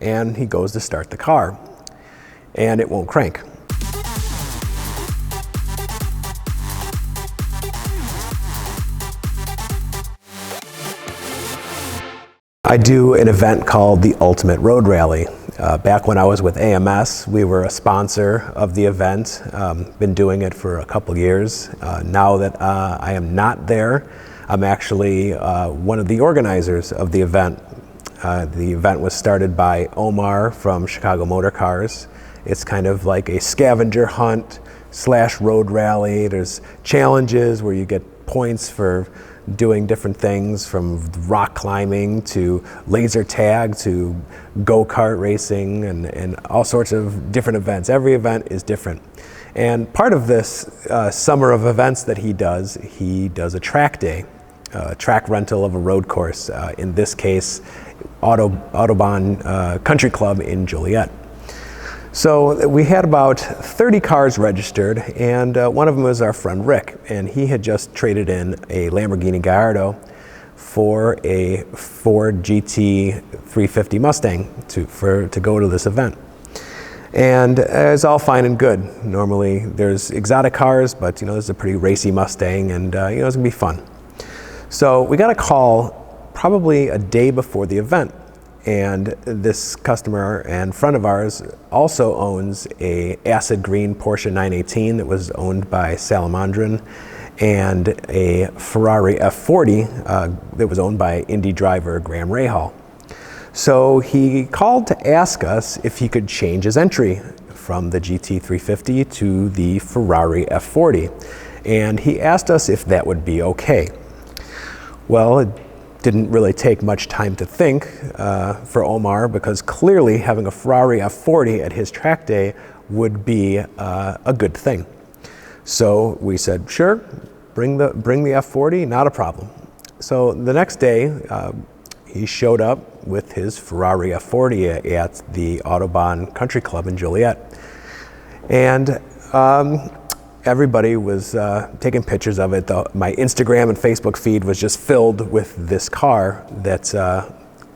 and he goes to start the car, and it won't crank. I do an event called the Ultimate Road Rally. Back when I was with AMS, we were a sponsor of the event. Been doing it for a couple years. Now that I am not there, I'm actually one of the organizers of the event. The event was started by Omar from Chicago Motor Cars. It's kind of like a scavenger hunt / road rally. There's challenges where you get points for doing different things, from rock climbing to laser tag to go-kart racing and all sorts of different events. Every event is different. And part of this summer of events that he does a track day, track rental of a road course, in this case, Autobahn Country Club in Joliet. So we had about 30 cars registered, and one of them was our friend Rick, and he had just traded in a Lamborghini Gallardo for a Ford GT 350 Mustang to go to this event. And it's all fine and good. Normally there's exotic cars, but this is a pretty racy Mustang, and it's gonna be fun. So we got a call probably a day before the event. And this customer and friend of ours also owns a acid green Porsche 918 that was owned by Salamandrin, and a Ferrari F40 that was owned by Indy driver Graham Rahal. So he called to ask us if he could change his entry from the GT 350 to the Ferrari F40. And he asked us if that would be okay. Well, it didn't really take much time to think for Omar, because clearly having a Ferrari F40 at his track day would be a good thing. So we said, sure, bring the F40, not a problem. So the next day, he showed up with his Ferrari F40 at the Autobahn Country Club in Joliet. And everybody was taking pictures of it. My Instagram and Facebook feed was just filled with this car that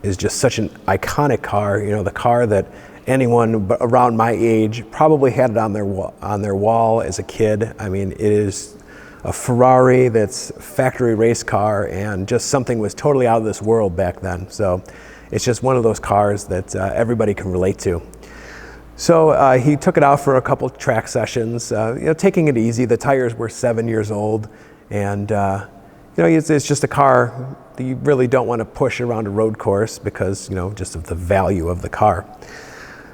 is just such an iconic car. The car that anyone around my age probably had it on their wall as a kid. I mean, it is a Ferrari that's a factory race car, and just something was totally out of this world back then. So it's just one of those cars that everybody can relate to. So he took it out for a couple track sessions, taking it easy. The tires were 7 years old, and it's just a car that you really don't want to push around a road course because just of the value of the car.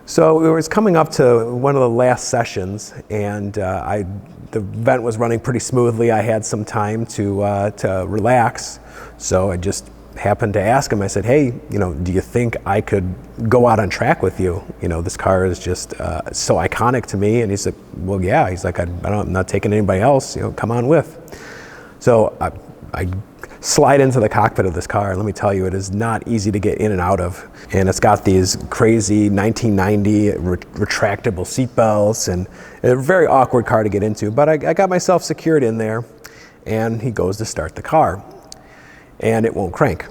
So it was coming up to one of the last sessions, and the event was running pretty smoothly. I had some time to relax, so I just happened to ask him. I said, hey, do you think I could go out on track with you? This car is just so iconic to me. And he said, well, yeah. He's like, I'm not taking anybody else. Come on with. So I slide into the cockpit of this car, and let me tell you, it is not easy to get in and out of. And it's got these crazy 1990 retractable seat belts, and a very awkward car to get into. But I got myself secured in there, and he goes to start the car, and it won't crank.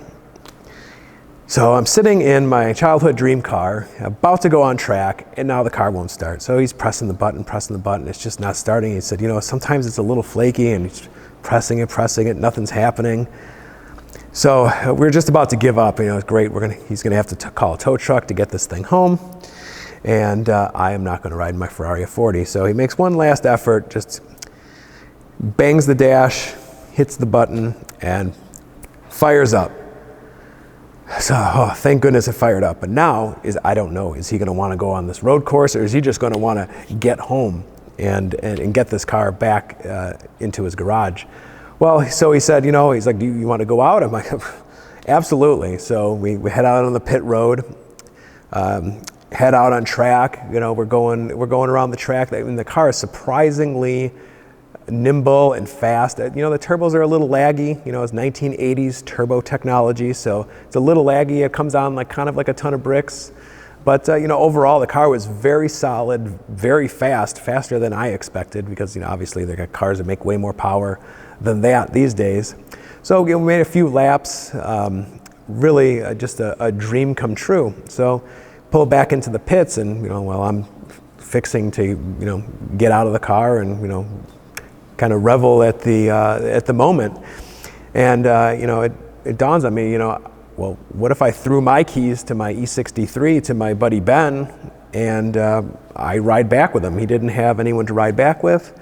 So I'm sitting in my childhood dream car, about to go on track, and now the car won't start. So he's pressing the button, it's just not starting. He said, sometimes it's a little flaky, and he's pressing it, nothing's happening. So we're just about to give up. It's great. He's gonna have to call a tow truck to get this thing home, and I am not gonna ride in my Ferrari F40. So he makes one last effort, just bangs the dash, hits the button, and fires up. So thank goodness it fired up. But now I don't know, is he going to want to go on this road course, or is he just going to want to get home and get this car back into his garage? Well, so he said, he's like, do you want to go out? I'm like, absolutely. So we head out on the pit road, head out on track. We're going around the track, and the car is surprisingly nimble and fast. The turbos are a little laggy. It's 1980s turbo technology, so it's a little laggy. It comes on kind of like a ton of bricks. But overall, the car was very solid, very fast, faster than I expected, because obviously they got cars that make way more power than that these days. So we made a few laps, really just a dream come true. So pull back into the pits, and while I'm fixing to get out of the car and kind of revel at the moment, and it dawns on me, well, what if I threw my keys to my E63 to my buddy Ben, and I ride back with him? He didn't have anyone to ride back with.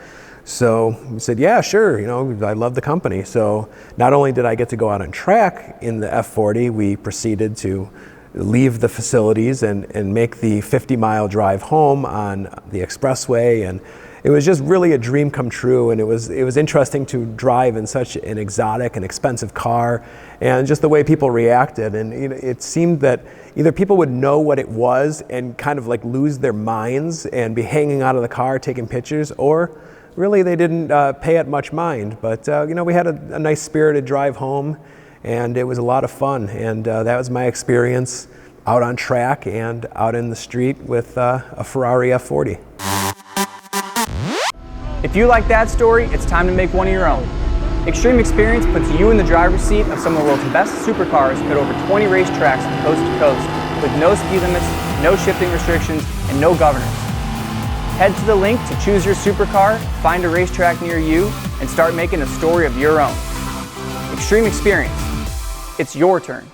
So he said, yeah, sure, I love the company. So not only did I get to go out on track in the F40, we proceeded to leave the facilities and make the 50-mile drive home on the expressway. And it was just really a dream come true. And it was interesting to drive in such an exotic and expensive car, and just the way people reacted. And it seemed that either people would know what it was and kind of like lose their minds and be hanging out of the car taking pictures, or really they didn't pay it much mind. But we had a nice spirited drive home, and it was a lot of fun. And that was my experience out on track and out in the street with a Ferrari F40. If you like that story, it's time to make one of your own. Extreme Experience puts you in the driver's seat of some of the world's best supercars at over 20 racetracks from coast to coast, with no speed limits, no shifting restrictions, and no governors. Head to the link to choose your supercar, find a racetrack near you, and start making a story of your own. Extreme Experience. It's your turn.